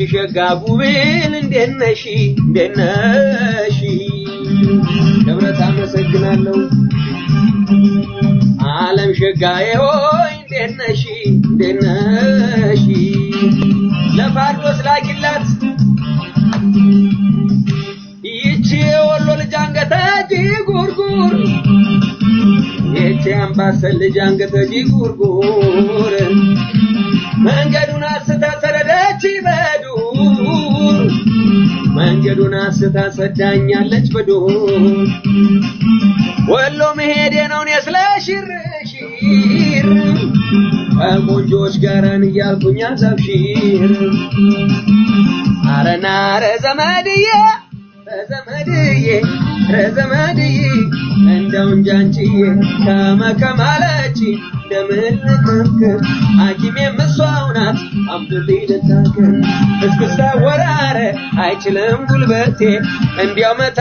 ሸጋጉብል እንደነሺ ደብረታ መሰግናለሁ ዓለም ሸጋዬ ሆይ እንደነሺ ለፋርዶስ ላኪላት ይቺ ወሎ ልጅ አንገተጂ ጉርጉር ይቺ አምባሰል ልጅ አንገተጂ ጉርጉር መንገዱን አስተሰረደች በዱር መንገዱን አስተሰዳኛለች በዱር ወሎ መሄዴ ነው ስለሽርሽር አጎጆች ጋራን ያልኩኝ አዛብሽር አረናረ ዘመድዬ እንደው እንጃንቺዬ ከመከማለች ደምልከከ አኪሜ መስዋዕናት አምጥቴ ልታከ እስከ ወራረ አይችልም ጉልበቴ እንዲያው መታ